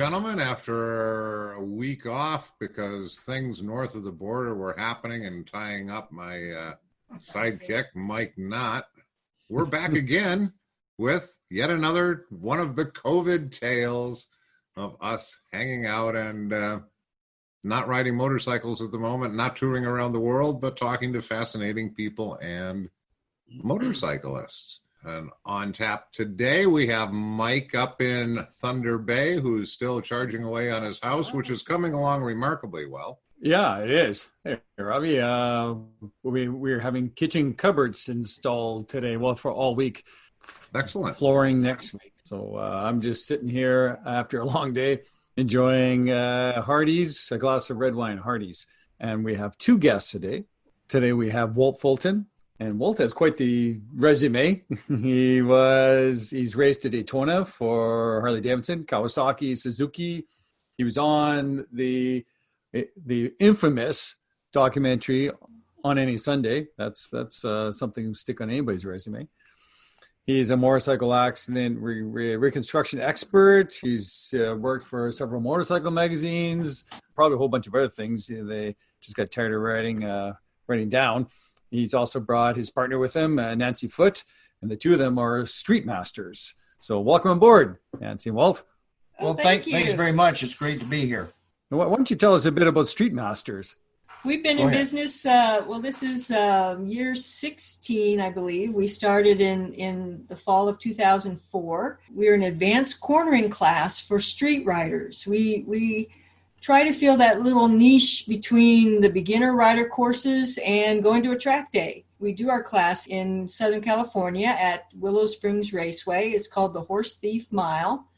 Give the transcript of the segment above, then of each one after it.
gentlemen. After a week off because things north of the border were happening and tying up my sidekick, Mike Knott, we're back again with yet another one of the COVID tales of us hanging out and not riding motorcycles at the moment, not touring around the world, but talking to fascinating people and motorcyclists. And on tap today, we have Mike up in Thunder Bay, who's still charging away on his house, which is coming along remarkably well. Yeah, it is. Hey, Robbie, we're having kitchen cupboards installed today, well, for all week. Excellent. Flooring next week. So I'm just sitting here after a long day, enjoying Hardee's, a glass of red wine, Hardee's. And we have two guests today. Today we have Walt Fulton. And Walt has quite the resume. He's raced at Daytona for Harley Davidson, Kawasaki, Suzuki. He was on the infamous documentary On Any Sunday. That's something to stick on anybody's resume. He's a motorcycle accident reconstruction expert. He's worked for several motorcycle magazines, probably a whole bunch of other things. They just got tired of writing down. He's also brought his partner with him, Nancy Foote, and the two of them are Streetmasters. So welcome aboard, Nancy and Walt. Well, thanks very much. It's great to be here. Why don't you tell us a bit about Streetmasters? We've been in business, this is year 16, I believe. We started in the fall of 2004. We're an advanced cornering class for street riders. We try to fill that little niche between the beginner rider courses and going to a track day. We do our class in Southern California at Willow Springs Raceway. It's called the Horse Thief Mile.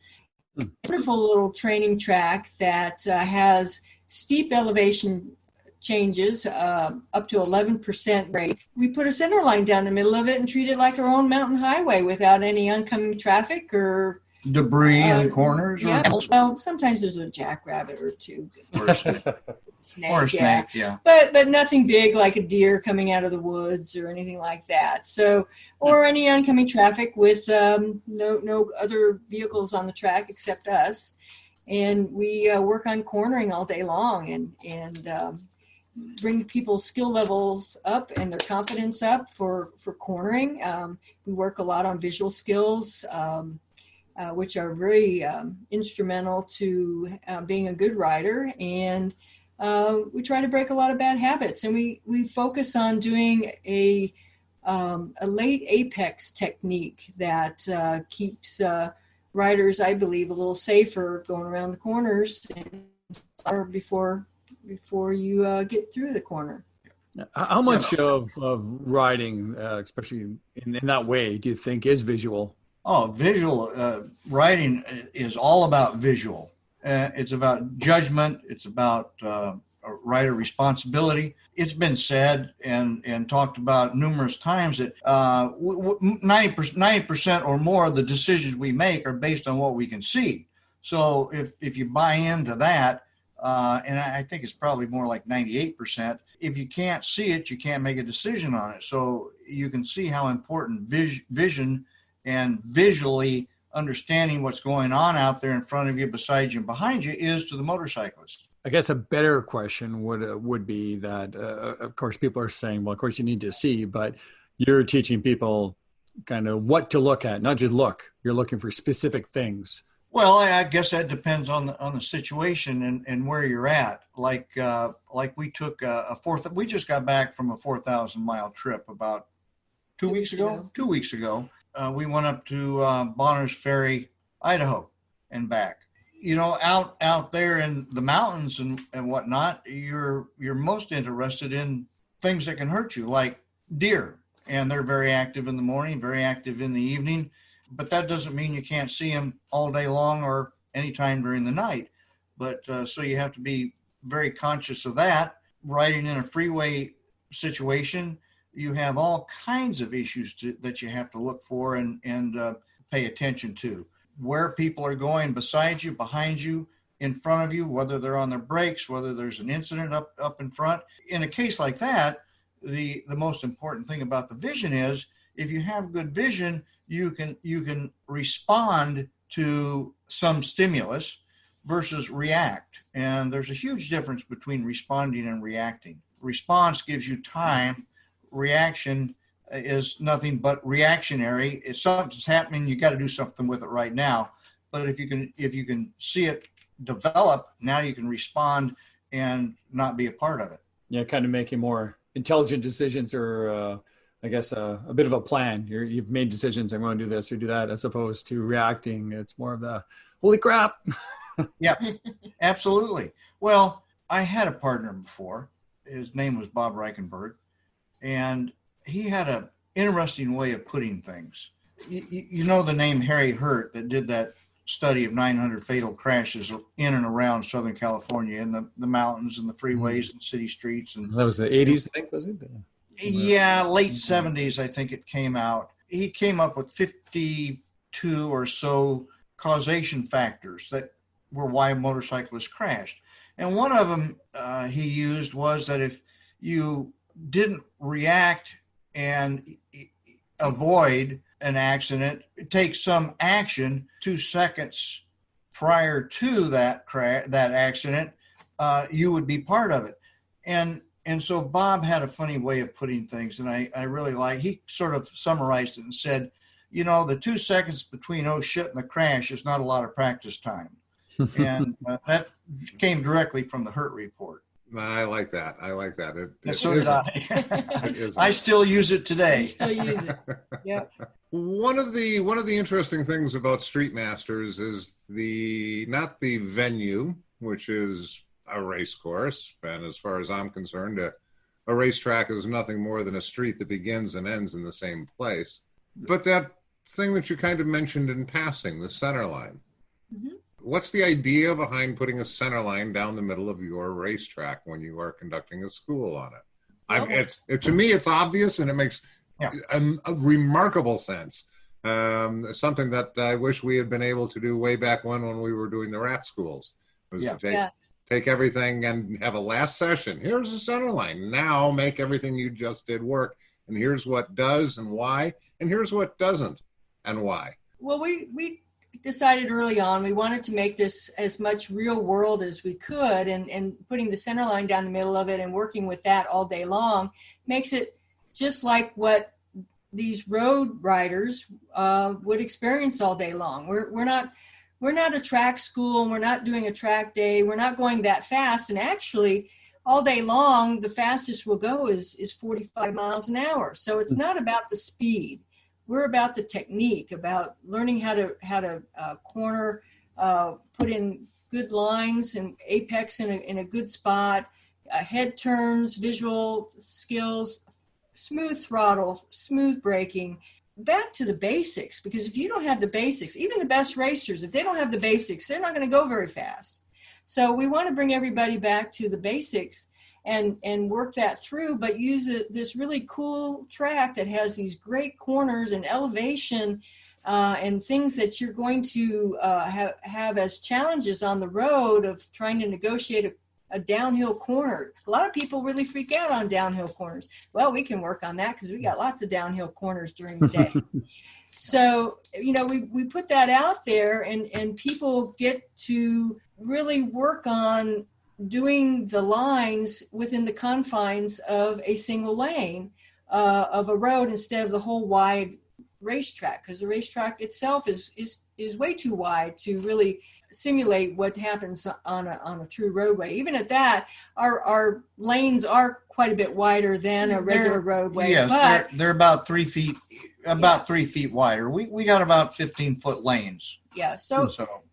It's a wonderful little training track that has steep elevation changes, up to 11% grade. We put a center line down the middle of it and treat it like our own mountain highway without any oncoming traffic or debris in the corners? Yeah, well, sometimes there's a jackrabbit or two. Or a snake, yeah. But nothing big like a deer coming out of the woods or anything like that. So, or any oncoming traffic with no other vehicles on the track except us. And we work on cornering all day long and bring people's skill levels up and their confidence up for cornering. We work a lot on visual skills, which are very instrumental to being a good rider. And we try to break a lot of bad habits. And we focus on doing a late apex technique that keeps riders, I believe, a little safer going around the corners or before you get through the corner. How much of riding, especially in that way, do you think is visual? Oh, visual riding is all about visual. It's about judgment. It's about rider responsibility. It's been said and talked about numerous times that 90% or more of the decisions we make are based on what we can see. So if you buy into that, and I think it's probably more like 98%, if you can't see it, you can't make a decision on it. So you can see how important vision and visually understanding what's going on out there in front of you, beside you, and behind you is to the motorcyclist. I guess a better question would be that, of course, people are saying, well, of course, you need to see, but you're teaching people kind of what to look at, not just look. You're looking for specific things. Well, I guess that depends on the situation and where you're at. Like we took we just got back from a 4,000-mile trip about 2 weeks ago. 2 weeks ago. We went up to Bonners Ferry, Idaho, and back. You know, out there in the mountains and whatnot, you're most interested in things that can hurt you, like deer. And they're very active in the morning, very active in the evening. But that doesn't mean you can't see them all day long or anytime during the night. But so you have to be very conscious of that. Riding in a freeway situation, you have all kinds of issues that you have to look for and pay attention to. Where people are going beside you, behind you, in front of you, whether they're on their brakes, whether there's an incident up in front. In a case like that, the most important thing about the vision is if you have good vision, you can respond to some stimulus versus react. And there's a huge difference between responding and reacting. Response gives you time. Reaction is nothing but reactionary. If something's happening, you got to do something with it right now. But if you can see it develop, now you can respond and not be a part of it. Yeah, kind of making more intelligent decisions, or I guess a bit of a plan. You've made decisions. I'm going to do this or do that, as opposed to reacting. It's more of the holy crap. Yeah, absolutely. Well, I had a partner before. His name was Bob Reichenberg, and he had an interesting way of putting things. You know the name Harry Hurt that did that study of 900 fatal crashes in and around Southern California, in the mountains and the freeways and city streets. And that was the 80s, I think, was it? Yeah, late 70s, I think it came out. He came up with 52 or so causation factors that were why motorcyclists crashed. And one of them he used was that if you didn't react and avoid an accident, take some action 2 seconds prior to that accident, you would be part of it. And so Bob had a funny way of putting things, and I really like. He sort of summarized it and said, you know, the 2 seconds between oh shit and the crash is not a lot of practice time. And that came directly from the Hurt report. I like that. I like that. So did I. I still use it today. You still use it. Yep. One of the interesting things about Streetmasters is not the venue, which is a race course, and as far as I'm concerned, a racetrack is nothing more than a street that begins and ends in the same place. But that thing that you kind of mentioned in passing, the center line. Mm-hmm. What's the idea behind putting a center line down the middle of your racetrack when you are conducting a school on it? To me, it's obvious, and it makes a remarkable sense. Something that I wish we had been able to do way back when we were doing the rat schools. Was to take everything and have a last session. Here's the center line. Now make everything you just did work. And here's what does and why. And here's what doesn't and why. Well, we decided early on we wanted to make this as much real world as we could, and putting the center line down the middle of it and working with that all day long makes it just like what these road riders would experience all day long. We're not a track school, and we're not doing a track day. We're not going that fast. And actually, all day long, the fastest we'll go is 45 miles an hour. So it's not about the speed. We're about the technique, about learning how to corner, put in good lines and apex in a good spot, head turns, visual skills, smooth throttle, smooth braking. Back to the basics, because if you don't have the basics, even the best racers, if they don't have the basics, they're not going to go very fast. So we want to bring everybody back to the basics and work that through, but use this really cool track that has these great corners and elevation and things that you're going to have as challenges on the road of trying to negotiate a downhill corner. A lot of people really freak out on downhill corners. Well, we can work on that because we got lots of downhill corners during the day. So, we put that out there, and people get to really work on doing the lines within the confines of a single lane of a road instead of the whole wide racetrack, because the racetrack itself is way too wide to really simulate what happens on a true roadway. Even at that, our lanes are quite a bit wider than a regular roadway. Yes, but they're about 3 feet, 3 feet wider. We got about 15-foot lanes. Yeah. So.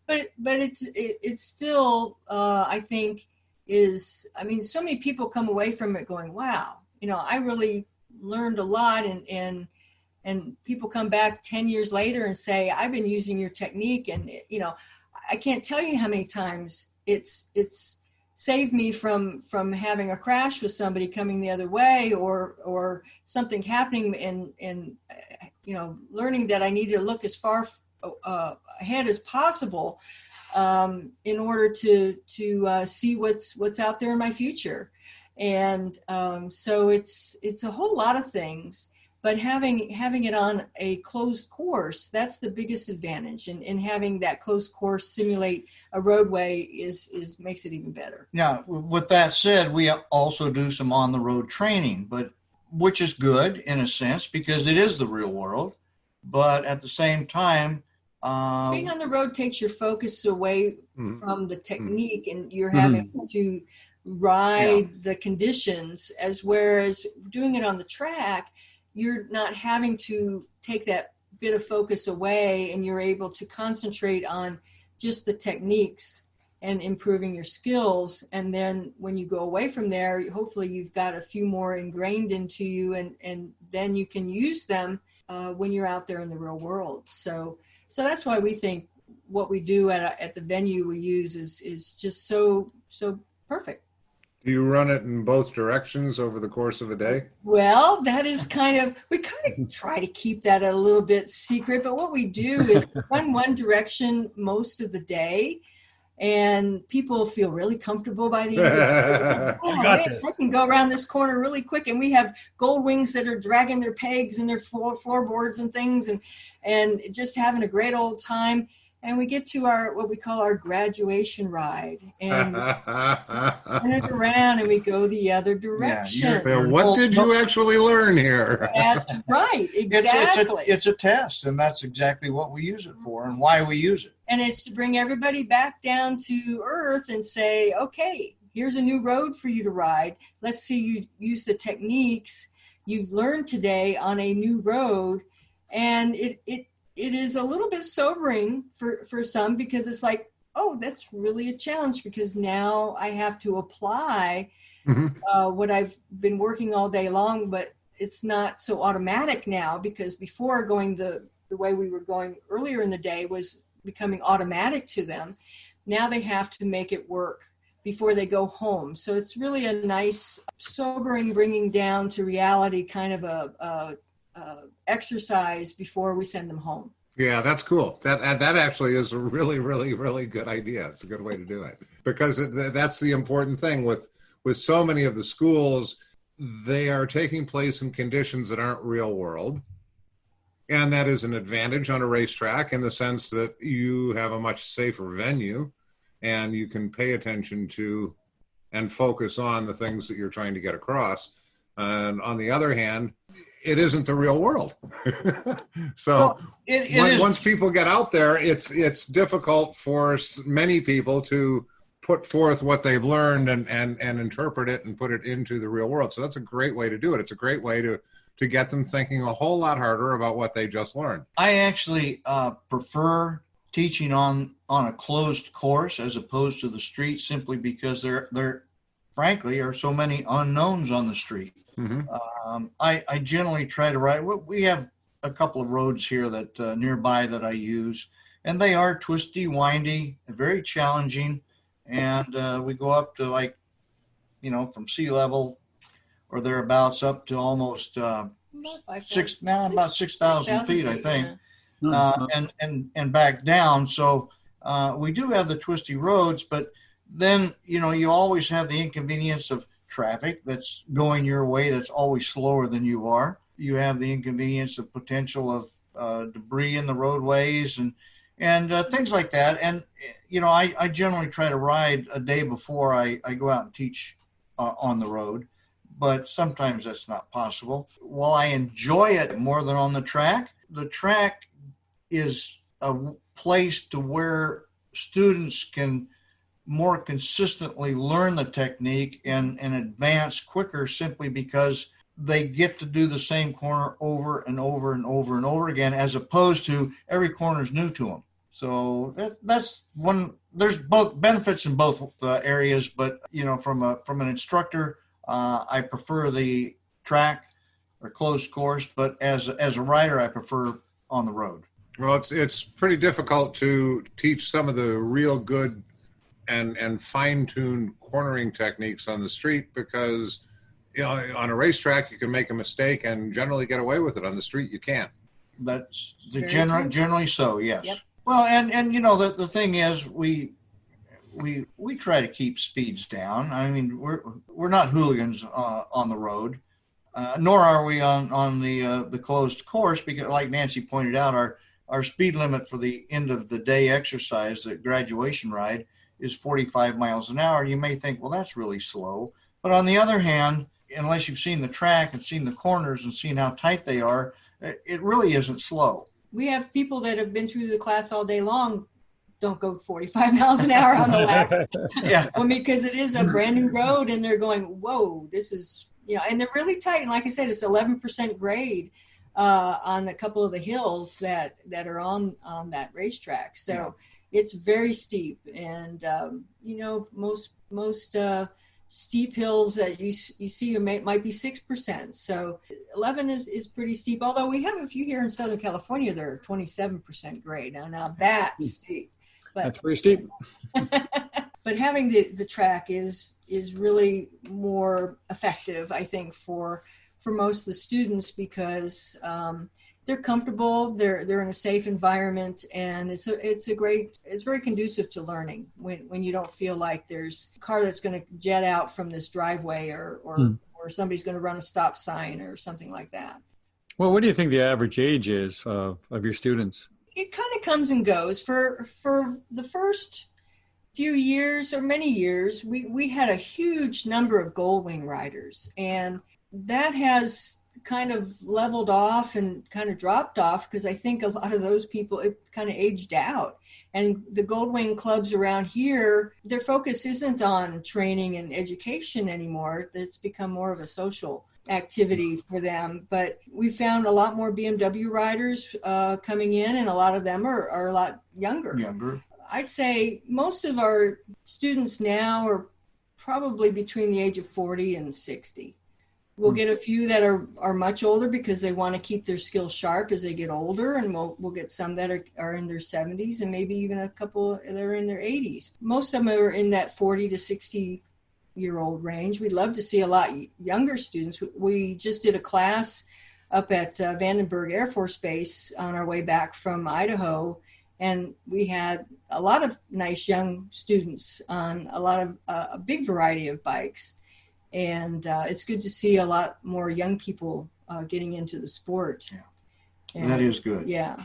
But it's still I think so many people come away from it going, wow, I really learned a lot, and people come back 10 years later and say, I've been using your technique, and I can't tell you how many times it's saved me from having a crash with somebody coming the other way, or something happening, and learning that I need to look as far ahead as possible in order to see what's out there in my future. And so it's a whole lot of things. But having it on a closed course, that's the biggest advantage. And having that closed course simulate a roadway is makes it even better. Yeah. With that said, we also do some on the road training, but which is good in a sense because it is the real world. But at the same time, being on the road takes your focus away Mhm. from the technique, and you're having to ride the conditions. Whereas doing it on the track, you're not having to take that bit of focus away, and you're able to concentrate on just the techniques and improving your skills. And then when you go away from there, hopefully you've got a few more ingrained into you, and then you can use them when you're out there in the real world. So that's why we think what we do at the venue we use is just so perfect. Do you run it in both directions over the course of a day? Well, that is we kind of try to keep that a little bit secret, but what we do is run one direction most of the day, and people feel really comfortable by the end of the day. I can go around this corner really quick, and we have gold wings that are dragging their pegs and their floorboards and things, and just having a great old time. And we get to what we call our graduation ride, and turn it around, and we go the other direction. Yeah, what did you actually learn here? That's right, exactly. It's a test, and that's exactly what we use it for, and why we use it. And it's to bring everybody back down to earth and say, okay, here's a new road for you to ride. Let's see you use the techniques you've learned today on a new road, and it is a little bit sobering for some, because it's like, oh, that's really a challenge, because now I have to apply what I've been working all day long, but it's not so automatic now, because before going the way we were going earlier in the day was becoming automatic to them. Now they have to make it work before they go home. So it's really a nice, sobering, bringing down to reality kind of a exercise before we send them home. Yeah, that's cool. That actually is a really, really, really good idea. It's a good way to do it, because that's the important thing with so many of the schools. They are taking place in conditions that aren't real world, and that is an advantage on a racetrack in the sense that you have a much safer venue, and you can pay attention to and focus on the things that you're trying to get across. And on the other hand, it isn't the real world. So once people get out there, it's difficult for many people to put forth what they've learned and interpret it and put it into the real world. So that's a great way to do it. It's a great way to get them thinking a whole lot harder about what they just learned. I actually prefer teaching on a closed course as opposed to the street, simply because there frankly are so many unknowns on the street. I generally try to ride. We have a couple of roads here that nearby that I use, and they are twisty, windy, very challenging. And we go up to from sea level or thereabouts up to almost about 6,000 feet, I think, and back down. So we do have the twisty roads, but then, you always have the inconvenience of traffic that's going your way that's always slower than you are. You have the inconvenience of potential of debris in the roadways and things like that. And, I generally try to ride a day before I go out and teach on the road, but sometimes that's not possible. While I enjoy it more than on the track is a place to where students can more consistently learn the technique and advance quicker, simply because they get to do the same corner over and over and over and over again, as opposed to every corner is new to them. So that's one. There's both benefits in both areas, but from an instructor, I prefer the track or closed course, but as a rider, I prefer on the road. Well, it's pretty difficult to teach some of the real good and fine-tuned cornering techniques on the street, because on a racetrack you can make a mistake and generally get away with it. On the street you can't. That's generally so, yes. Yep. Well, and the thing is, we try to keep speeds down. I mean, we're not hooligans on the road. nor are we on the closed course, because like Nancy pointed out, our speed limit for the end of the day exercise, the graduation ride, is 45 miles an hour. You may think, well, that's really slow. But on the other hand, unless you've seen the track and seen the corners and seen how tight they are, it really isn't slow. We have people that have been through the class all day long don't go 45 miles an hour on the last. Yeah. Well, because it is a brand new road and they're going, whoa, this is, and they're really tight. And like I said, it's 11% grade on a couple of the hills that are on that racetrack. So it's very steep. And, most steep hills that you see might be 6%. So 11 is pretty steep. Although we have a few here in Southern California that are 27% grade. Now that's steep. But, that's pretty steep. But having the track is really more effective, I think, for most of the students, because they're comfortable, they're in a safe environment, and it's very conducive to learning when you don't feel like there's a car that's going to jet out from this driveway or somebody's going to run a stop sign or something like that. Well, what do you think the average age is of your students? It kind of comes and goes. For the first few years or many years, we had a huge number of Goldwing riders, and that has kind of leveled off and kind of dropped off, because I think a lot of those people, it kind of aged out. And the Goldwing clubs around here, their focus isn't on training and education anymore. It's become more of a social activity for them. But we found a lot more BMW riders coming in, and a lot of them are a lot younger. I'd say most of our students now are probably between the age of 40 and 60. We'll get a few that are much older because they want to keep their skills sharp as they get older, and we'll get some that are in their 70s, and maybe even a couple that are in their 80s. Most of them are in that 40 to 60-year-old range. We'd love to see a lot younger students. We just did a class up at Vandenberg Air Force Base on our way back from Idaho, and we had a lot of nice young students on a big variety of bikes. And it's good to see a lot more young people getting into the sport. Yeah, and, that is good. Yeah.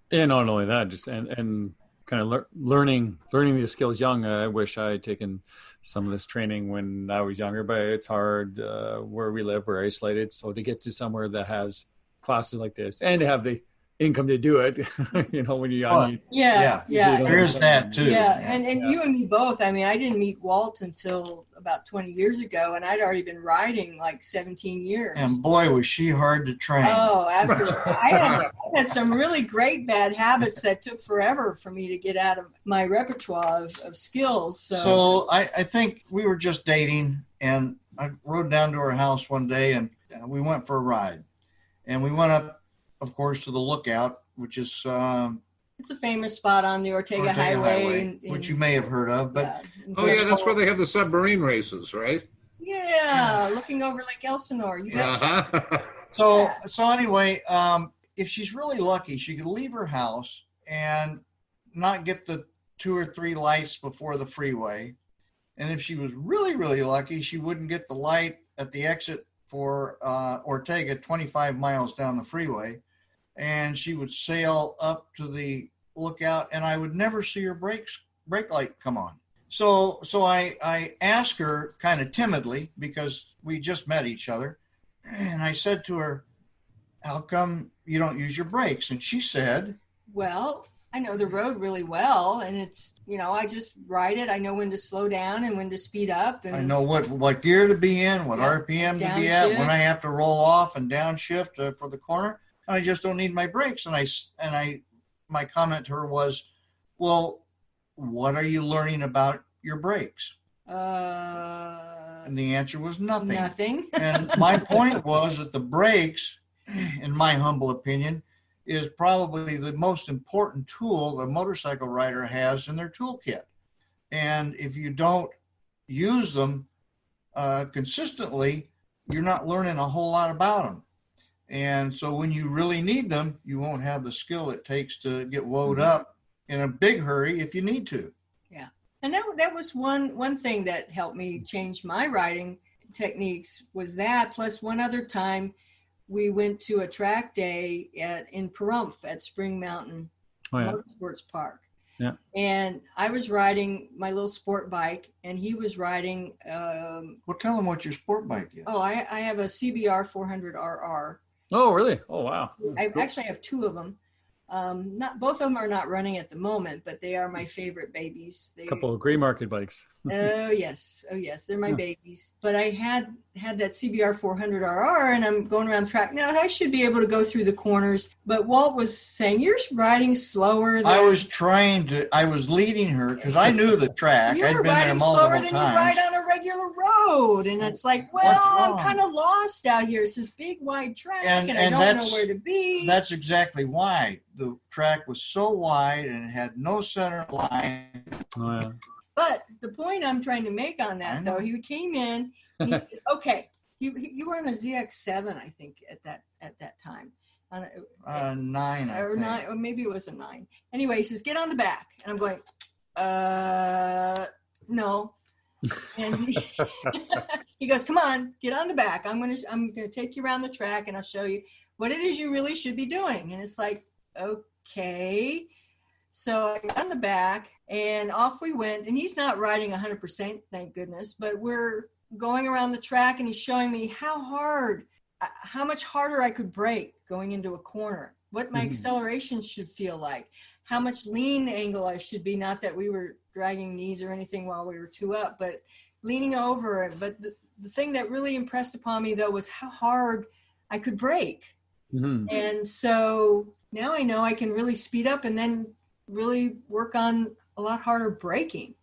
And not only that, just and kind of learning these skills young. I wish I had taken some of this training when I was younger, but it's hard where we live. We're isolated, so to get to somewhere that has classes like this and to have the income to do it, when you're young. Yeah. There is that too. Yeah, and you and me both. I mean, I didn't meet Walt until about 20 years ago, and I'd already been riding like 17 years. And boy, was she hard to train. Oh, absolutely. I had some really great bad habits that took forever for me to get out of my repertoire of skills. So I think we were just dating, and I rode down to her house one day, and we went for a ride. And we went up, of course, to the Lookout, which is it's a famous spot on the Ortega Highway, which you may have heard of. But that's where they have the submarine races, right? Yeah, looking over Lake Elsinore. You betcha. So anyway, if she's really lucky, she could leave her house and not get the 2 or 3 lights before the freeway. And if she was really, really lucky, she wouldn't get the light at the exit for Ortega 25 miles down the freeway. And she would sail up to the Lookout, and I would never see her brake light come on. So I asked her kind of timidly, because we just met each other, and I said to her, "How come you don't use your brakes?" And she said, "Well, I know the road really well, and it's, I just ride it. I know when to slow down and when to speed up. And I know what gear to be in, what RPM to be at, when I have to roll off and downshift for the corner. And I just don't need my brakes." And my comment to her was, "Well, what are you learning about your brakes?" And the answer was nothing. Nothing. And my point was that the brakes, in my humble opinion, is probably the most important tool a motorcycle rider has in their toolkit. And if you don't use them consistently, you're not learning a whole lot about them. And so when you really need them, you won't have the skill it takes to get woed up in a big hurry if you need to. Yeah. And that was one thing that helped me change my riding. techniques was that, plus one other time we went to a track day in Pahrump at Spring Mountain Motorsports Park. Yeah. And I was riding my little sport bike, and he was riding. Well, tell him what your sport bike is. Oh, I have a CBR 400RR. Oh, really? Oh, wow. I actually have two of them. Not both of them are not running at the moment, but they are my favorite babies. A couple of gray market bikes. Oh yes, they're my babies. But I had that CBR 400RR, and I'm going around the track now. I should be able to go through the corners, but Walt was saying you're riding slower. I was leading her because I knew the track. You're I'd been there riding multiple slower than times. you ride on a regular road, and it's like, well, I'm kind of lost out here. It's this big wide track, and I don't know where to be. That's exactly why the track was so wide and it had no center line. Oh, yeah. But the point I'm trying to make on that, though, he came in and he said, okay, you were on a ZX7, I think, at that time. On a, 9, I think. 9, or maybe it was a 9. Anyway, he says, get on the back. And I'm going, no. And he goes, come on, get on the back. I'm gonna take you around the track, and I'll show you what it is you really should be doing. And it's like, okay. So I got on the back, and off we went. And he's not riding 100%, thank goodness, but we're going around the track, and he's showing me how much harder I could brake going into a corner, what my acceleration should feel like, how much lean angle I should be. Not that we were dragging knees or anything while we were two up, but leaning over. But the thing that really impressed upon me, though, was how hard I could brake. Mm-hmm. And so now I know I can really speed up and then really work on a lot harder braking.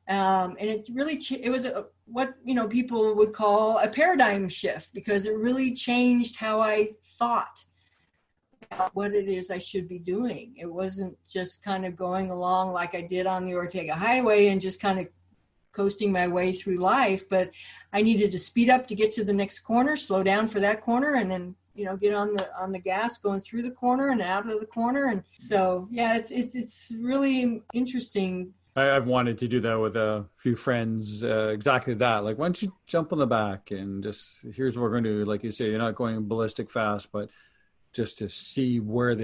And it really, it was what people would call a paradigm shift, because it really changed how I thought about what it is I should be doing. It wasn't just kind of going along like I did on the Ortega Highway and just kind of coasting my way through life, but I needed to speed up to get to the next corner, slow down for that corner, and then get on the gas going through the corner and out of the corner. And so it's really interesting. I've wanted to do that with a few friends, exactly that. Like, why don't you jump on the back and just, here's what we're going to do. Like you say, you're not going ballistic fast, but just to see where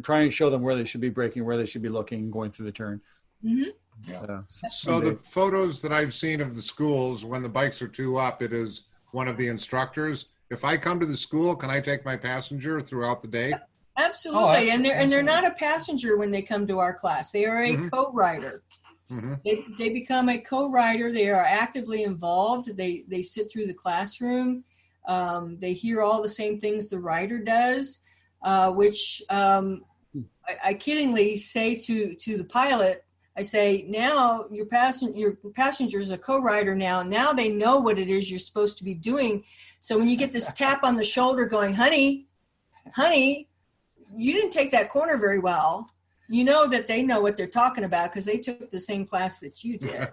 try and show them where they should be braking, where they should be looking, going through the turn. Mm-hmm. Yeah. So the photos that I've seen of the schools, when the bikes are two up, it is one of the instructors. If I come to the school, can I take my passenger throughout the day? Absolutely. And they're not a passenger when they come to our class. They are a co-rider. Mm-hmm. They become a co-rider. They are actively involved. They sit through the classroom. They hear all the same things the rider does, which I kiddingly say to the pilot, I say, now your passenger is a co-rider now. Now they know what it is you're supposed to be doing. So when you get this tap on the shoulder going, honey, you didn't take that corner very well. You know that they know what they're talking about because they took the same class that you did.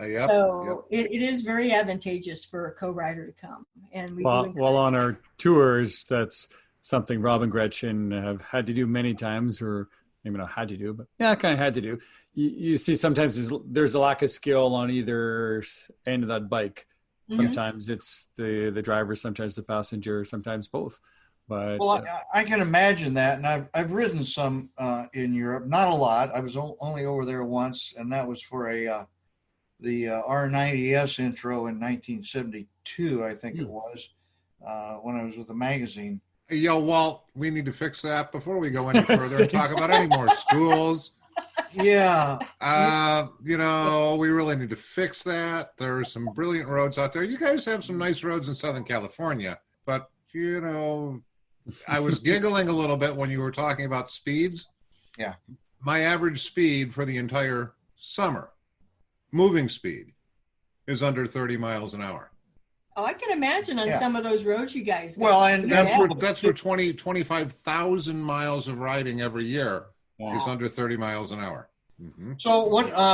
It is very advantageous for a co-rider to come. And while on our tours, that's something Rob and Gretchen have had to do many times, or maybe not had to do, but kind of had to do. You see sometimes there's a lack of skill on either end of that bike. Sometimes it's the driver, sometimes the passenger, sometimes both. But I can imagine that, and I've ridden some in Europe, not a lot. I was only over there once, and that was for the R90S intro in 1972, I think it was, when I was with the magazine. Hey, yo, Walt, we need to fix that before we go any further and talk about any more schools. Yeah. We really need to fix that. There are some brilliant roads out there. You guys have some nice roads in Southern California, but, I was giggling a little bit when you were talking about speeds. Yeah. My average speed for the entire summer, moving speed, is under 30 miles an hour. Oh, I can imagine on some of those roads you guys go. Well, and that's for 25,000 miles of riding every year is under 30 miles an hour. Mm-hmm. So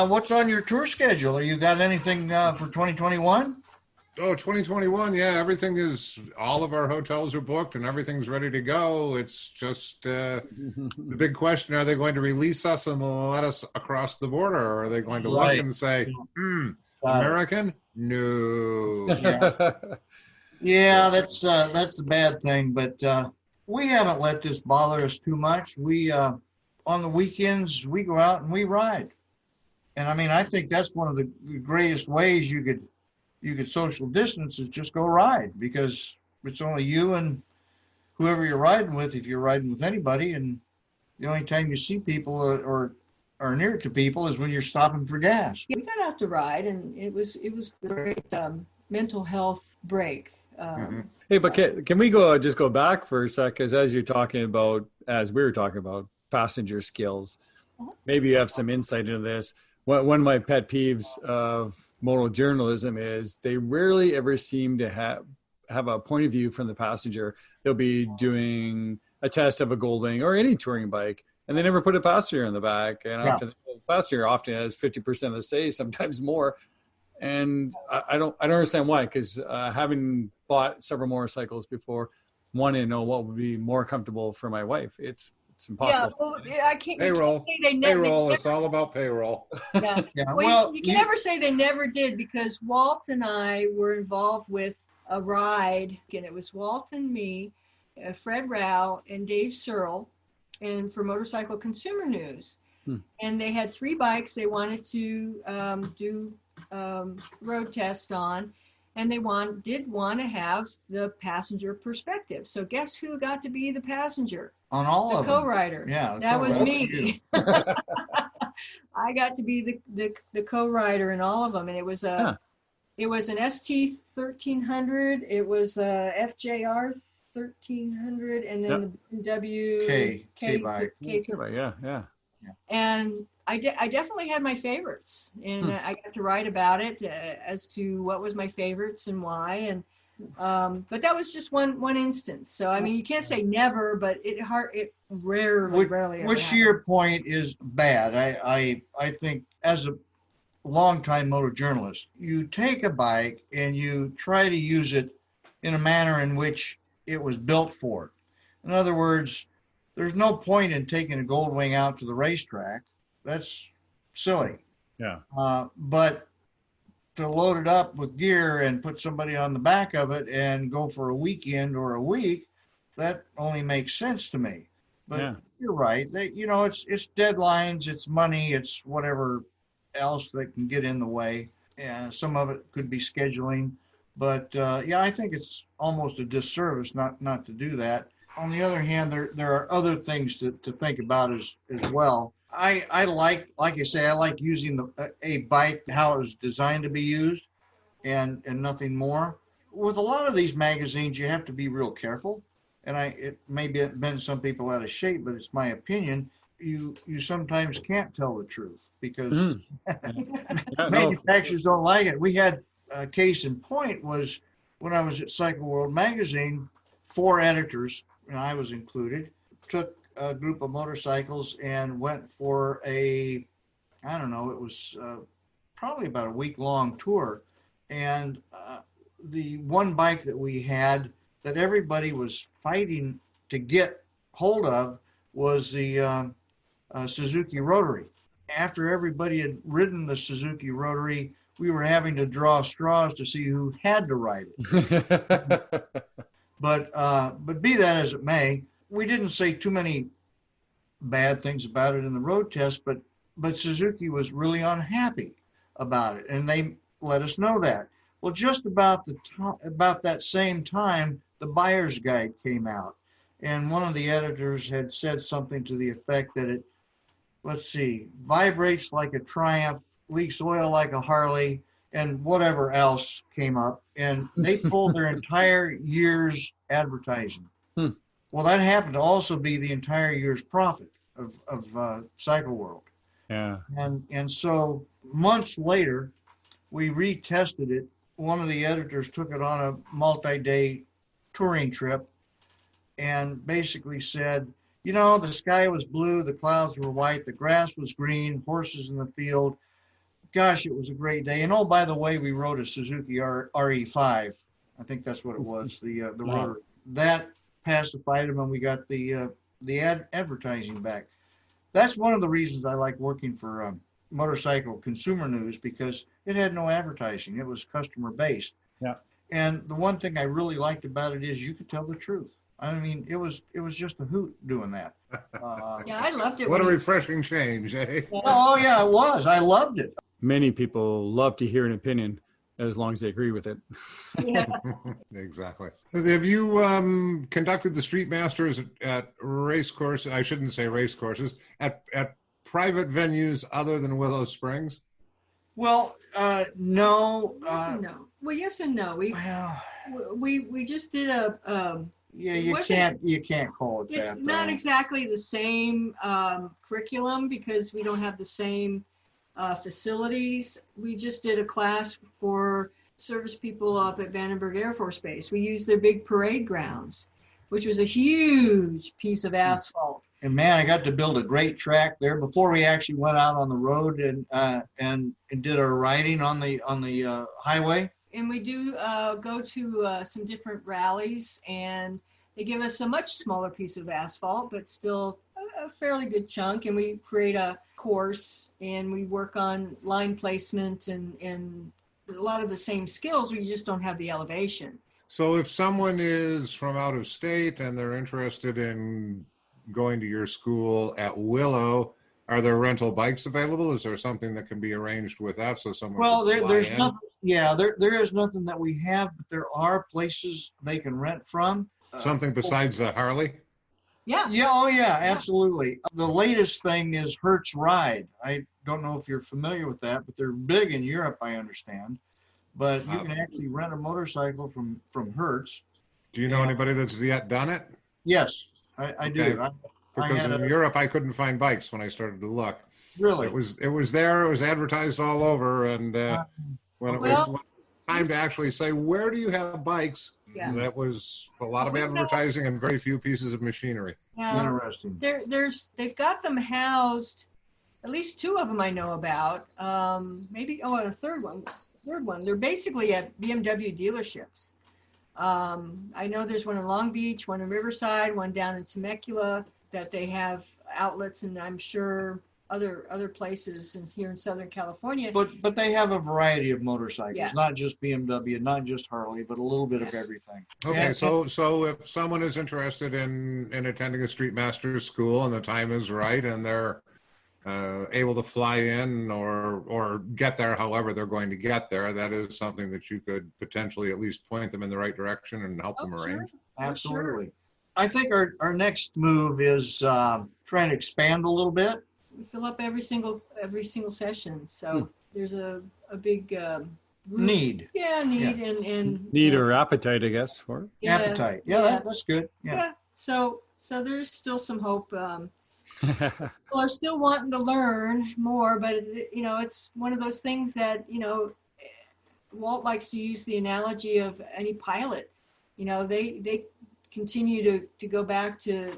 what's on your tour schedule? You got anything for 2021? Oh, 2021, all of our hotels are booked and everything's ready to go. It's just the big question, are they going to release us and let us across the border? Or are they going to look and say, American? No. Yeah, that's the bad thing. But we haven't let this bother us too much. We on the weekends we go out and we ride, and I mean I think that's one of the greatest ways you could social distance is just go ride, because it's only you and whoever you're riding with, if you're riding with anybody, and the only time you see people or are near to people is when you're stopping for gas. We got out to ride, and it was great mental health break. Hey, but can we just go back for a sec? Because as we were talking about passenger skills, maybe you have some insight into this. One of my pet peeves of motor journalism is they rarely ever seem to have a point of view from the passenger. They'll be doing a test of a Goldwing or any touring bike, and they never put a passenger in the back. And often the passenger often has 50% of the say, sometimes more. And I don't understand why, because having bought several motorcycles before, wanting to know what would be more comfortable for my wife. It's impossible. I can't. Payroll. Payroll. It's all about payroll. Yeah. Well, you can never say they never did, because Walt and I were involved with a ride, and it was Walt and me, Fred Rao, and Dave Searle, and for Motorcycle Consumer News. And they had 3 bikes they wanted to do road test on, and they did want to have the passenger perspective. So guess who got to be the passenger? On all of them. The co-rider. Yeah. That was me. I got to be the co-rider in all of them, and it was an ST 1300, it was a FJR 1300, and then the BMW K bike. Yeah. And I definitely had my favorites, and I got to write about it as to what was my favorites and why. And but that was just one instance. So I mean, you can't say never, but it rarely. Which to your point is bad. I think as a longtime motor journalist, you take a bike and you try to use it in a manner in which it was built for. In other words, there's no point in taking a Goldwing out to the racetrack. That's silly. Yeah. But to load it up with gear and put somebody on the back of it and go for a weekend or a week, that only makes sense to me. But you're right. It's deadlines, it's money, it's whatever else that can get in the way. And some of it could be scheduling. But I think it's almost a disservice not to do that. On the other hand, there are other things to think about as well. I like I say, I like using a bike how it was designed to be used, and nothing more. With a lot of these magazines, you have to be real careful. And it may bend some people out of shape, but it's my opinion. You sometimes can't tell the truth because manufacturers don't like it. We had a case in point was when I was at Cycle World magazine, 4 editors, and I was included, took a group of motorcycles and went for it was probably about a week-long tour. And the one bike that we had that everybody was fighting to get hold of was the Suzuki Rotary. After everybody had ridden the Suzuki Rotary, we were having to draw straws to see who had to ride it. But be that as it may, we didn't say too many bad things about it in the road test, but Suzuki was really unhappy about it, and they let us know that. Well, just about that same time, the buyer's guide came out, and one of the editors had said something to the effect that it, vibrates like a Triumph, leaks oil like a Harley, and whatever else came up, and they pulled their entire year's advertising. Well, that happened to also be the entire year's profit of Cycle World. Yeah. And so months later, we retested it. One of the editors took it on a multi-day touring trip and basically said, the sky was blue, the clouds were white, the grass was green, horses in the field. Gosh, it was a great day. And oh, by the way, we rode a Suzuki RE5. I think that's what it was, the rotor. That pacified him, and we got the advertising back. That's one of the reasons I like working for motorcycle consumer news because it had no advertising. It was customer based. Yeah. And the one thing I really liked about it is you could tell the truth. I mean, it was just a hoot doing that. Yeah, I loved it. What a when refreshing change, eh? Oh yeah, it was. I loved it. Many people love to hear an opinion as long as they agree with it. Yeah. Exactly. Have you conducted the Streetmasters at race courses? I shouldn't say race courses, at private venues other than Willow Springs? Well, no. Yes and no. Well, yes and no. Well, We just did a yeah, It you wasn't- can't call it it's that. not though. exactly the same curriculum because we don't have the same facilities. We just did a class for service people up at Vandenberg Air Force Base. We used their big parade grounds, which was a huge piece of asphalt. And man, I got to build a great track there before we actually went out on the road and did our riding on the highway. And we do go to some different rallies, and they give us a much smaller piece of asphalt, but still a fairly good chunk. And we create a course, and we work on line placement and a lot of the same skills. We just don't have the elevation. So if someone is from out of state and they're interested in going to your school at Willow, are there rental bikes available? Is there something that can be arranged with that so someone Well, can fly there's in? nothing. Yeah, there is nothing that we have, but there are places they can rent from. Something besides a Harley? Yeah. Yeah, oh yeah, absolutely. The latest thing is Hertz Ride. I don't know if you're familiar with that, but they're big in Europe, I understand. But you can actually rent a motorcycle from Hertz. Do you know anybody that's yet done it? Yes, I do. Okay. I Because had in Europe, I couldn't find bikes when I started to look. really. It was there. It was advertised all over, and when it was time to actually say, "Where do you have bikes?" Yeah. That was a lot of advertising and very few pieces of machinery. Now, Interesting. they've got them housed, at least two of them I know about. Maybe and a third one. They're basically at BMW dealerships. I know there's one in Long Beach, one in Riverside, one down in Temecula that they have outlets, and I'm sure other places here in Southern California. But they have a variety of motorcycles, Yeah. not just BMW, not just Harley, but a little bit of everything. Okay, And- so if someone is interested in attending a Streetmasters school and the time is right and they're able to fly in or get there however they're going to get there, that is something that you could potentially at least point them in the right direction and help them Sure. arrange. Absolutely. I think our next move is trying to expand a little bit. We fill up every single session, so there's a big group. Need. Yeah, need and Need or appetite, I guess, for it. yeah, Appetite. Yeah, that's good. Yeah. yeah. So there's still some hope. People are still wanting to learn more, but it's one of those things that Walt likes to use the analogy of any pilot. They continue to go back to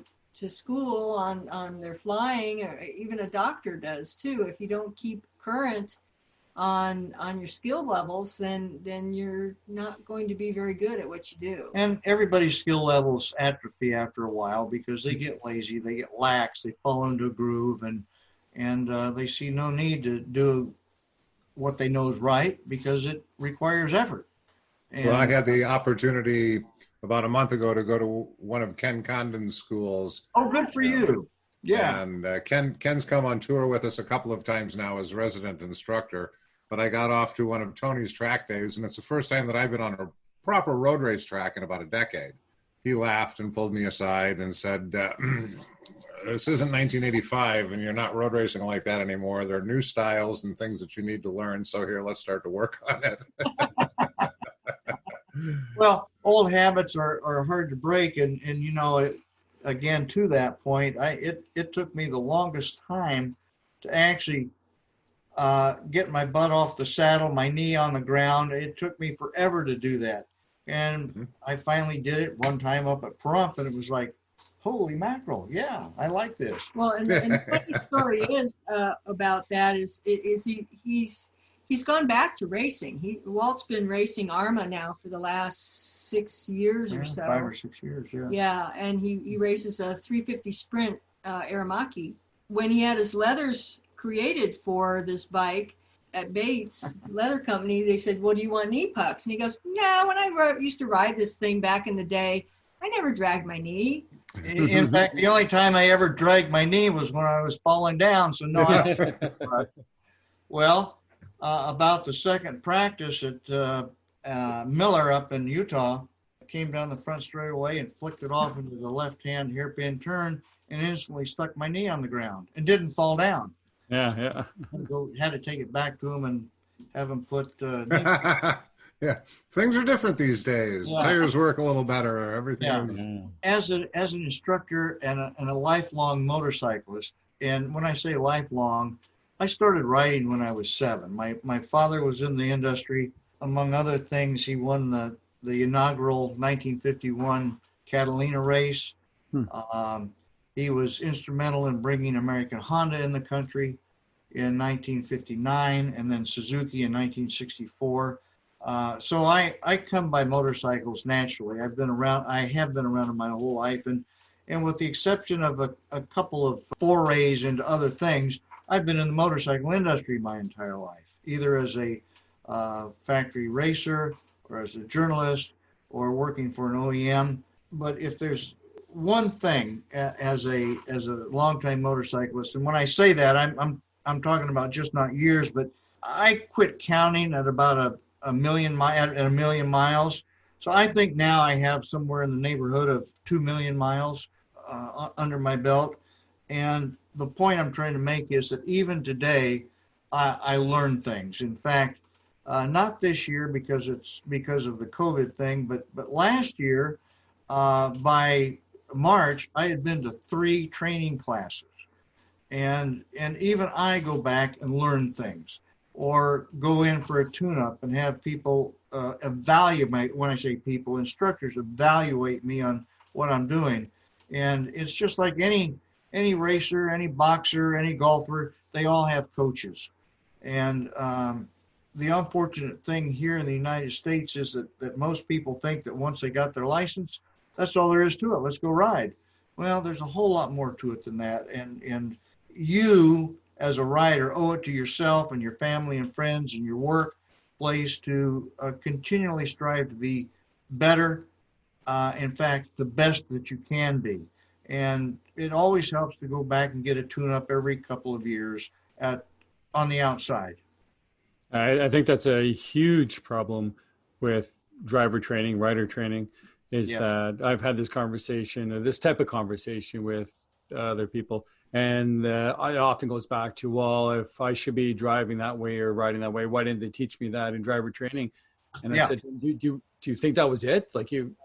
school on their flying, or even a doctor does too. If you don't keep current on your skill levels, then you're not going to be very good at what you do. And everybody's skill levels atrophy after a while because they get lazy, they get lax, they fall into a groove, and they see no need to do what they know is right because it requires effort. And, Well, I had the opportunity about a month ago to go to one of Ken Condon's schools. oh, good for you. Yeah. And Ken's come on tour with us a couple of times now as resident instructor, but I got off to one of Tony's track days, and it's the first time that I've been on a proper road race track in about a decade. He laughed and pulled me aside and said, this isn't 1985 and you're not road racing like that anymore. There are new styles and things that you need to learn. So here, let's start to work on it. Well, old habits are hard to break, and again, to that point, it took me the longest time to actually get my butt off the saddle, my knee on the ground. It took me forever to do that, and I finally did it one time up at Pahrump, and it was like, holy mackerel! Yeah, I like this. Well, and the funny story is about that is he's gone back to racing. Walt's been racing ARMA now for the last 6 years or so. 5 or 6 years, yeah. Yeah, and he races a 350 Sprint Aramaki. When he had his leathers created for this bike at Bates Leather Company, they said, well, do you want knee pucks? And he goes, no, when I used to ride this thing back in the day, I never dragged my knee. In fact, the only time I ever dragged my knee was when I was falling down. So no, well, about the second practice at Miller up in Utah, I came down the front straightaway and flicked it off into the left-hand hairpin turn and instantly stuck my knee on the ground and didn't fall down. Yeah. Had to take it back to him and have him put. Yeah, things are different these days. Yeah. Tires work a little better. Everything Yeah. is. As an instructor and a lifelong motorcyclist, and when I say lifelong, I started riding when I was 7. My father was in the industry. Among other things, he won the inaugural 1951 Catalina race. He was instrumental in bringing American Honda in the country in 1959, and then Suzuki in 1964. So I come by motorcycles naturally. I have been around them my whole life, and with the exception of a couple of forays into other things, I've been in the motorcycle industry my entire life, either as a factory racer or as a journalist or working for an OEM. But if there's one thing as a longtime motorcyclist, and when I say that, I'm talking about just not years, but I quit counting at about a million miles. So I think now I have somewhere in the neighborhood of 2 million miles under my belt. And the point I'm trying to make is that even today, I learn things. In fact, not this year because of the COVID thing, but last year, by March, I had been to 3 training classes. And even I go back and learn things, or go in for a tune-up and have people evaluate, when I say people, instructors evaluate me on what I'm doing. And it's just like any racer, any boxer, any golfer, they all have coaches. And the unfortunate thing here in the United States is that most people think that once they got their license, that's all there is to it. Let's go ride. Well, there's a whole lot more to it than that. And you, as a rider, owe it to yourself and your family and friends and your workplace to continually strive to be better. In fact, the best that you can be. And it always helps to go back and get a tune-up every couple of years on the outside. I think that's a huge problem with driver training, rider training, is that I've had this type of conversation with other people. And it often goes back to, well, if I should be driving that way or riding that way, why didn't they teach me that in driver training? And I said, do you think that was it? Like you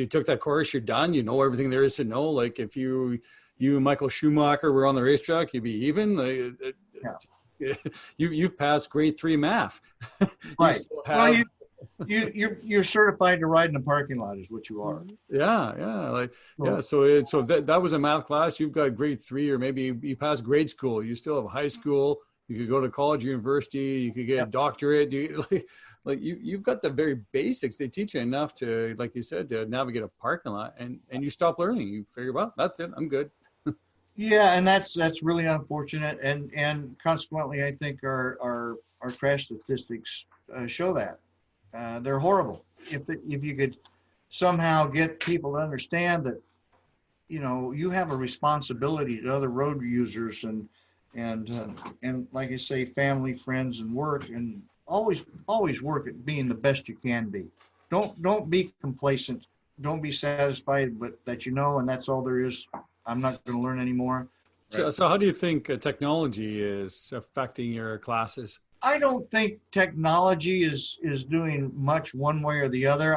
took that course, you're done, you know everything there is to know. Like if you and Michael Schumacher were on the racetrack, you'd be even. You've passed grade 3 math. Right. You're certified to ride in the parking lot is what you are. So that was a math class. You've got grade 3, or maybe you passed grade school. You still have high school. You could go to college, university. You could get a doctorate. You've got the very basics. They teach you enough to, like you said, to navigate a parking lot, and you stop learning. You figure, well, that's it. I'm good. Yeah, and that's really unfortunate, and consequently, I think our crash statistics show that. They're horrible. If you could somehow get people to understand that, you have a responsibility to other road users and like I say, family, friends, and work, and always work at being the best you can be. Don't be complacent. Don't be satisfied with that, and that's all there is. I'm not going to learn anymore. So how do you think technology is affecting your classes? I don't think technology is doing much one way or the other.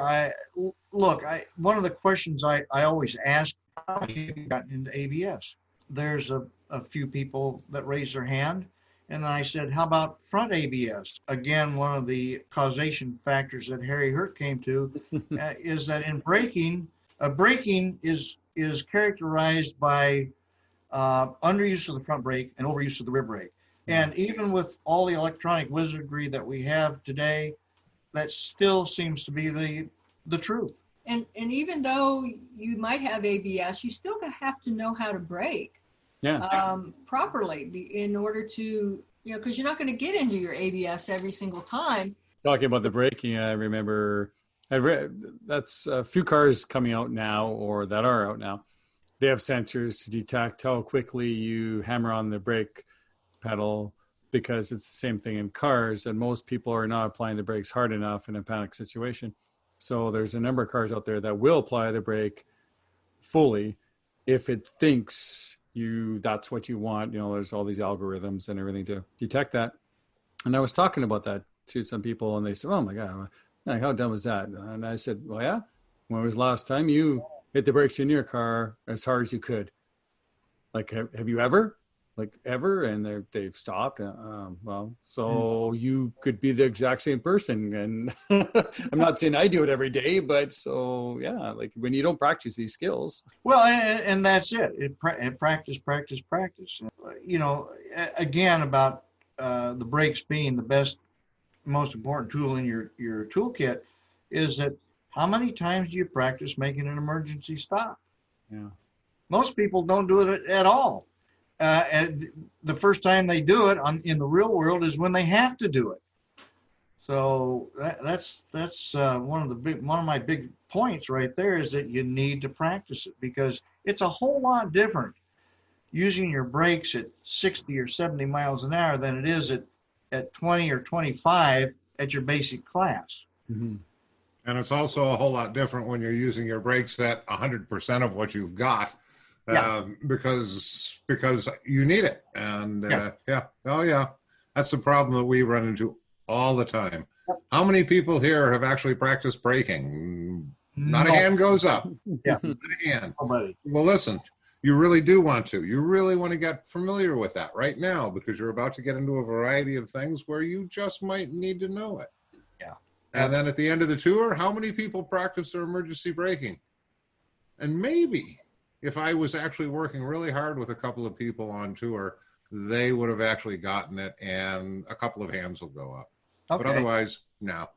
One of the questions I always ask, how have you gotten into ABS? There's a few people that raise their hand. And then I said, how about front ABS? Again, one of the causation factors that Harry Hurt came to is that in braking, braking is characterized by underuse of the front brake and overuse of the rear brake. And even with all the electronic wizardry that we have today, that still seems to be the truth. And even though you might have ABS, you still have to know how to brake. properly in order to, because you're not going to get into your ABS every single time. Talking about the braking, I remember I read that's a few cars coming out now or that are out now. They have sensors to detect how quickly you hammer on the brake pedal, because it's the same thing in cars, and most people are not applying the brakes hard enough in a panic situation. So there's a number of cars out there that will apply the brake fully if it thinks that's what you want. There's all these algorithms and everything to detect that. And I was talking about that to some people, and they said, "Oh my God, like, how dumb is that?" And I said, "Well, yeah. When was the last time you hit the brakes in your car as hard as you could? Like, have you ever? Like, ever?" And they've stopped. So you could be the exact same person. And I'm not saying I do it every day, but so, yeah, like when you don't practice these skills. Well, and that's it. Practice. Again, about the brakes being the best, most important tool in your toolkit is that how many times do you practice making an emergency stop? Yeah. Most people don't do it at all. And the first time they do it in the real world is when they have to do it. So that's one of my big points right there, is that you need to practice it, because it's a whole lot different using your brakes at 60 or 70 miles an hour than it is at 20 or 25 at your basic class. Mm-hmm. And it's also a whole lot different when you're using your brakes at 100% of what you've got. Because you need it. And that's the problem that we run into all the time. How many people here have actually practiced braking? Not a hand goes up. Yeah. Not a hand. Nobody. Well, listen, you really do want to. You really want to get familiar with that right now, because you're about to get into a variety of things where you just might need to know it. Yeah. And then at the end of the tour, how many people practice their emergency braking? And maybe if I was actually working really hard with a couple of people on tour, they would have actually gotten it, and a couple of hands will go up. Okay. But otherwise, no.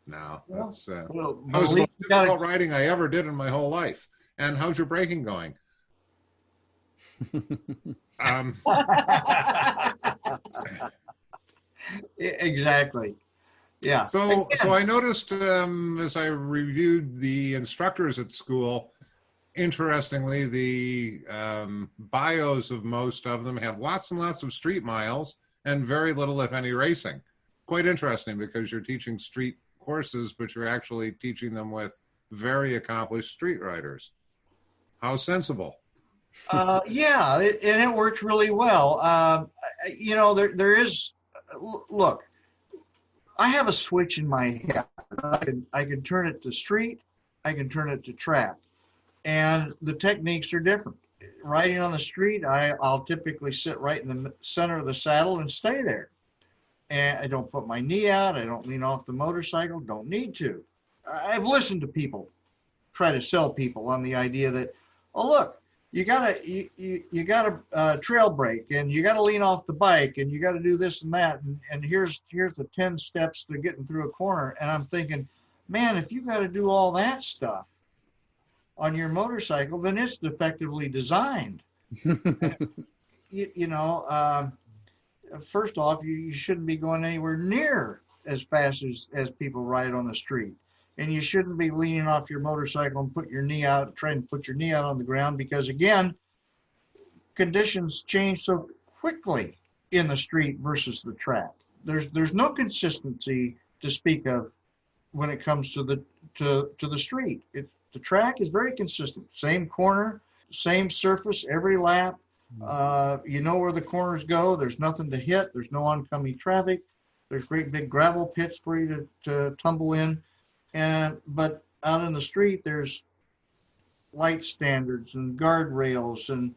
That's that was the Well, most difficult riding I ever did in my whole life. And how's your braking going? Exactly. Yeah. So I noticed as I reviewed the instructors at school, interestingly, the bios of most of them have lots and lots of street miles and very little, if any, racing. Quite interesting, because you're teaching street courses, but you're actually teaching them with very accomplished street riders. How sensible. And it works really well. There is, look, I have a switch in my head. I can turn it to street, I can turn it to track. And the techniques are different. Riding on the street, I'll typically sit right in the center of the saddle and stay there. And I don't put my knee out. I don't lean off the motorcycle. Don't need to. I've listened to people try to sell people on the idea that, oh, look, you gotta trail brake, and you gotta lean off the bike, and you gotta do this and that, and here's the 10 steps to getting through a corner. And I'm thinking, man, if you got to do all that stuff on your motorcycle, then it's defectively designed. First off, you shouldn't be going anywhere near as fast as people ride on the street. And you shouldn't be leaning off your motorcycle and trying to put your knee out on the ground, because, again, conditions change so quickly in the street versus the track. There's no consistency to speak of when it comes to the street. The track is very consistent. Same corner, same surface every lap. You know where the corners go. There's nothing to hit. There's no oncoming traffic. There's great big gravel pits for you to tumble in. But out in the street, there's light standards and guardrails and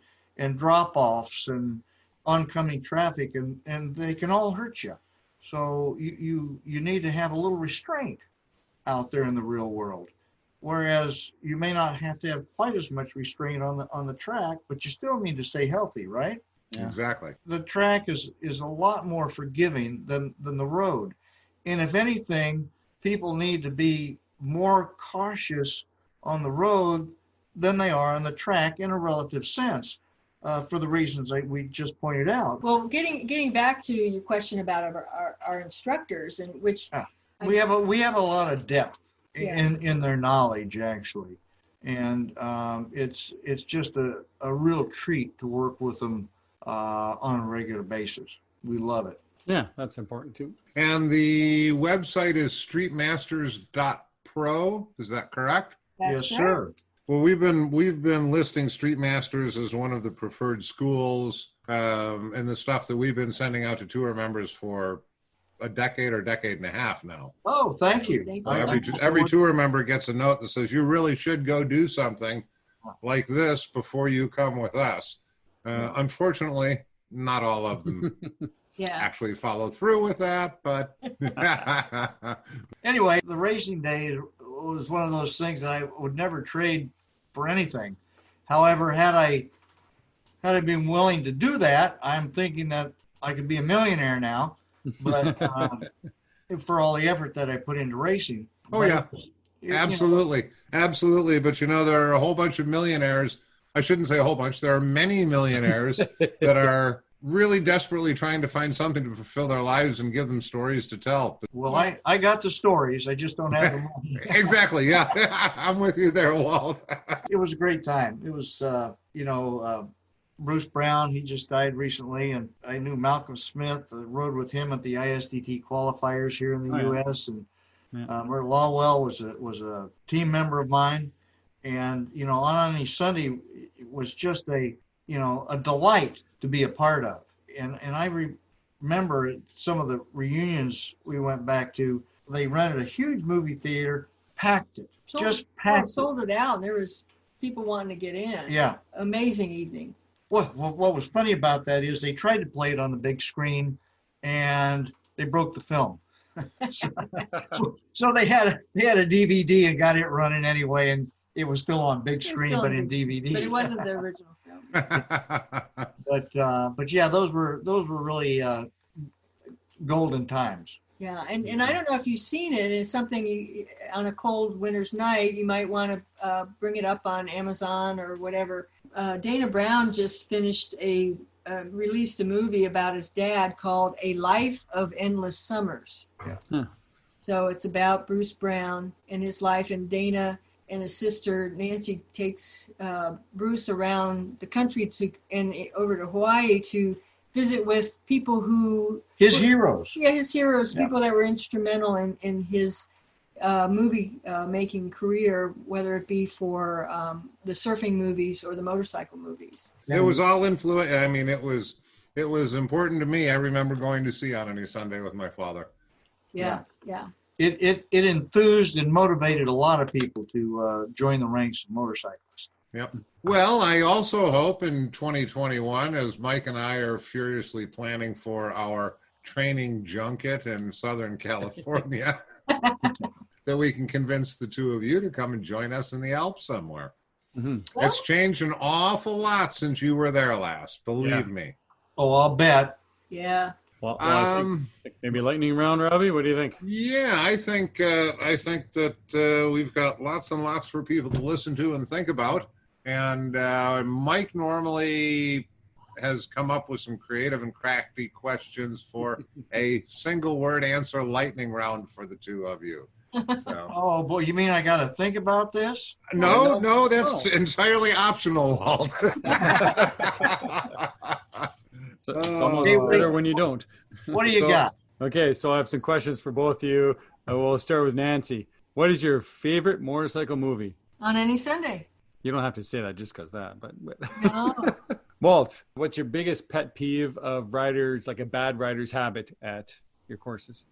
drop-offs and oncoming traffic, and they can all hurt you. So you need to have a little restraint out there in the real world. Whereas you may not have to have quite as much restraint on the track, but you still need to stay healthy, right? Yeah. Exactly. The track is a lot more forgiving than the road. And if anything, people need to be more cautious on the road than they are on the track in a relative sense. for the reasons that we just pointed out. Well, getting back to your question about our instructors, and which we have a lot of depth Yeah. in their knowledge, actually, and it's just a real treat to work with them on a regular basis. We love it. Yeah, that's important too. And the website is streetmasters.pro. Is that correct? that's Yes, right. sir. Well, we've been listing Streetmasters as one of the preferred schools, and the stuff that we've been sending out to tour members for a decade or decade and a half now. Oh, thank you. Thank you. Every tour member gets a note that says you really should go do something like this before you come with us. Unfortunately, not all of them Yeah. actually follow through with that, but Anyway, the racing day was one of those things that I would never trade for anything. However, had I been willing to do that, I'm thinking that I could be a millionaire now. But for all the effort that I put into racing. Oh, But, yeah. Absolutely. Absolutely. But there are a whole bunch of millionaires. I shouldn't say a whole bunch. There are many millionaires that are really desperately trying to find something to fulfill their lives and give them stories to tell. Well, I got the stories. I just don't have the money. Exactly. Yeah. I'm with you there, Walt. It was a great time. It was, Bruce Brown, he just died recently, and I knew Malcolm Smith, rode with him at the ISDT qualifiers here in the U.S., and Mert Lawwell was a team member of mine, and, on any Sunday, it was just a delight to be a part of. And I remember some of the reunions we went back to, they rented a huge movie theater, packed it, Sold it out. There was people wanting to get in. Yeah. Amazing evening. What was funny about that is they tried to play it on the big screen, and they broke the film. so they had a DVD and got it running anyway, and it was still on big screen, but in DVD. But it wasn't the original film. But yeah, those were really golden times. Yeah, and I don't know if you've seen it. It's something you, on a cold winter's night, you might want to bring it up on Amazon or whatever. Dana Brown just released a movie about his dad called A Life of Endless Summers. Yeah. Huh. So it's about Bruce Brown and his life, and Dana and his sister Nancy takes Bruce around the country and over to Hawaii to visit with people his heroes. Yeah, his heroes, Yeah. people that were instrumental in his movie making career, whether it be for the surfing movies or the motorcycle movies. It was all influence. I mean, it was important to me. I remember going to see On Any Sunday with my father. Yeah. It enthused and motivated a lot of people to join the ranks of motorcyclists. Yep. Well, I also hope in 2021, as Mike and I are furiously planning for our training junket in Southern California, that we can convince the two of you to come and join us in the Alps somewhere. Mm-hmm. Well, It's changed an awful lot since you were there last, believe me. Oh, I'll bet. yeah. Well, I think maybe lightning round, Robbie. What do you think? Yeah, I think that we've got lots and lots for people to listen to and think about. And Mike normally has come up with some creative and crafty questions for a single word answer lightning round for the two of you. So. Oh, boy, you mean I got to think about this? No, that's entirely optional, Walt. It's almost better when you don't. What do you got? Okay, so I have some questions for both of you. We'll start with Nancy. What is your favorite motorcycle movie? On Any Sunday. You don't have to say that just because that, but No. Walt, what's your biggest pet peeve of riders, like a bad rider's habit at your courses?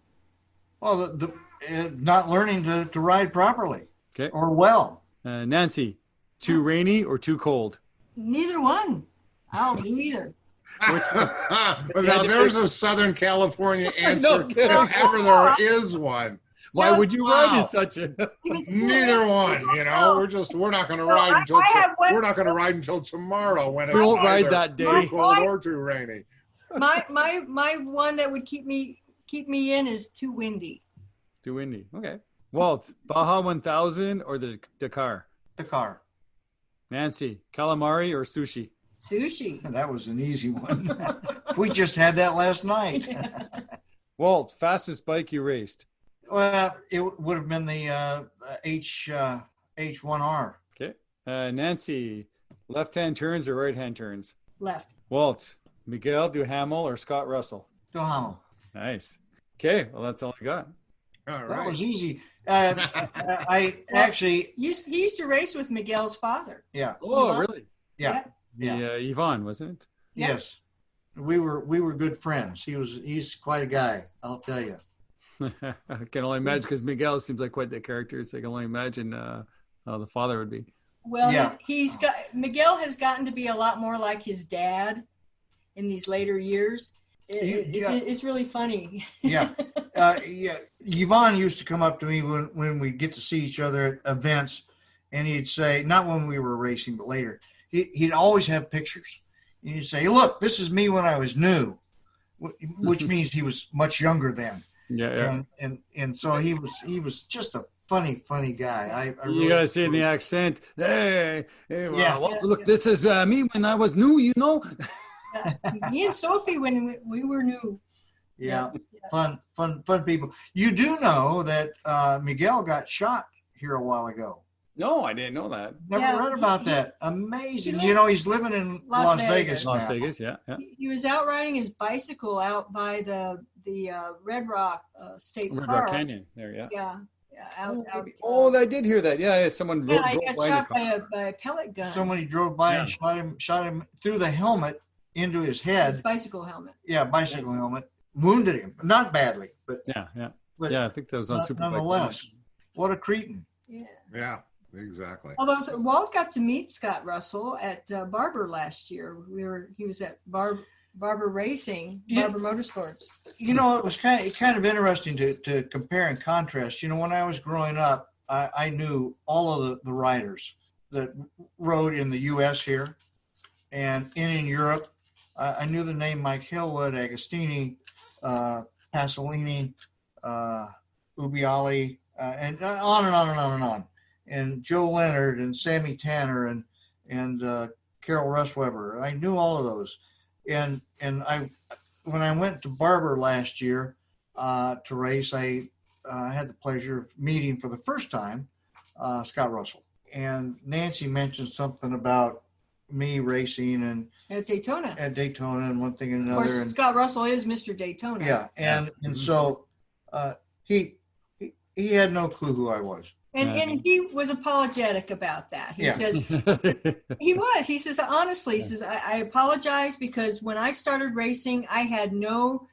Well, the not learning to ride properly. Okay. Or well. Nancy, too rainy or too cold? Neither one. I'll do either. Well, now there's a Southern California answer, kidding. if ever there is one. Why No, would you ride in such a? Neither one, we're not going to ride until we're not going to ride until tomorrow when it's We won't ride either that day. too cold or too rainy. My one that would keep me in is too windy. Too windy. Okay. Walt, Baja 1000 or the Dakar? The car. Nancy, calamari or sushi? Sushi. That was an easy one. We just had that last night. Walt, fastest bike you raced? Well, it would have been the H1R. Okay. Nancy, left-hand turns or right-hand turns? Left. Walt, Miguel Duhamel or Scott Russell? Duhamel. Nice. Okay, well, that's all I got. All That right. was easy. I actually, He used to race with Miguel's father. yeah, Oh, Yvonne? really? yeah, The Yvonne, wasn't it? Yeah. yes. We were good friends. He's quite a guy, I'll tell you. I can only imagine because Miguel seems like quite the character. So I can only imagine how the father would be. Well, Yeah. Miguel has gotten to be a lot more like his dad in these later years. It's really funny. Yeah. Yeah. Yvonne used to come up to me when we'd get to see each other at events, and he'd say, not when we were racing, but later, he'd always have pictures. And he'd say, look, this is me when I was new, which means he was much younger then. Yeah. And so he was just a funny guy. I You really, gotta see in the accent. Hey, well, Yeah. look, this is me when I was new. You know. Me and Sophie when we were new. yeah, fun people. You do know that Miguel got shot here a while ago. No, I didn't know that. Never Yeah, read about he- that. Amazing. he You know, he's living in Las Las Vegas. Vegas Las now. Vegas, yeah. He was out riding his bicycle out by the Red Rock State Red Park. Rock Canyon, there, yeah. Yeah, out. Oh, I did hear that. Yeah, someone Yeah, he drove got by shot the car. by a pellet gun. Somebody drove by and shot him through the helmet into his His head. bicycle helmet. Yeah, bicycle helmet. Wounded him. Not badly, but Yeah. but Yeah, I think that was on Superbike. nonetheless, what a cretin. Yeah. Yeah, exactly. Although Walt got to meet Scott Russell at Barber last year. He was at Barber Racing, Yeah. Barber Motorsports. You know, it was kind of interesting to compare and contrast. You know, when I was growing up, I knew all of the riders that rode in the U.S. here and in Europe. I knew the name Mike Hillwood, Agostini, Pasolini, Ubiali, and on and on and on and on. And Joe Leonard and Sammy Tanner and Carol Russweber. I knew all of those. And when I went to Barber last year to race, I had the pleasure of meeting for the first time Scott Russell. And Nancy mentioned something about me racing and At Daytona. at Daytona and one thing and Of course, another. And Scott Russell is Mr. Daytona. yeah, and so he had no clue who I was. And he was apologetic about that. He Yeah. says, he says, honestly, he says, I apologize because when I started racing, I had no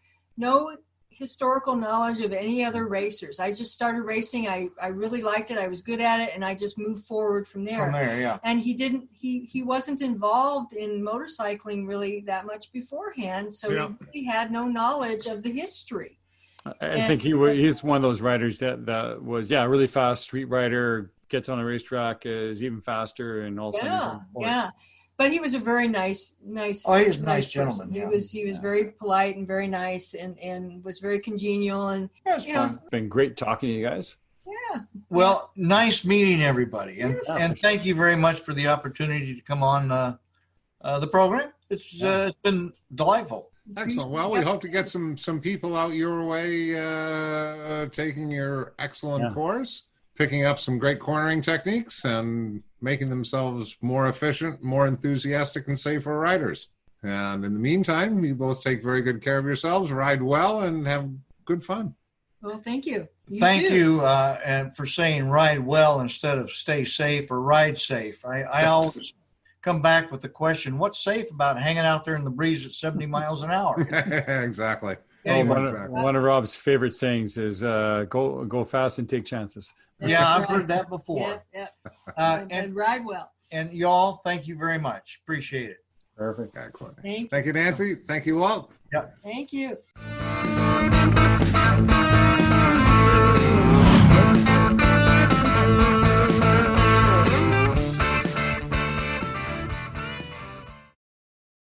historical knowledge of any other racers. I just started racing. I really liked it. I was good at it. And I just moved forward from there. From there, yeah. And he wasn't involved in motorcycling really that much beforehand. So Yeah. he really had no knowledge of the history. I think he's one of those riders that was a really fast street rider, gets on a racetrack, is even faster, and all of a sudden he's on board. Yeah. But he was a very nice. Oh, he was a nice person. gentleman, He yeah. was very polite and very nice and was very congenial and It was you know, fun. It's been great talking to you guys. yeah. Well, nice meeting everybody, and Yeah. and thank you very much for the opportunity to come on the program. It's been delightful. Excellent. Well, we hope to get some people out your way taking your excellent course, picking up some great cornering techniques, and making themselves more efficient, more enthusiastic, and safer riders. And in the meantime, you both take very good care of yourselves, ride well, and have good fun. Well, thank you. Thank too. you and for saying ride well instead of stay safe or ride safe. I always come back with the question, what's safe about hanging out there in the breeze at 70 miles an hour? Exactly. Anyway. One of Rob's favorite sayings is go fast and take chances. Yeah, I've heard that before. Yeah. And And ride well. and y'all, thank you very much. Appreciate it. Perfect. Excellent. Thank Thank you, Nancy. Thank you, Walt. you.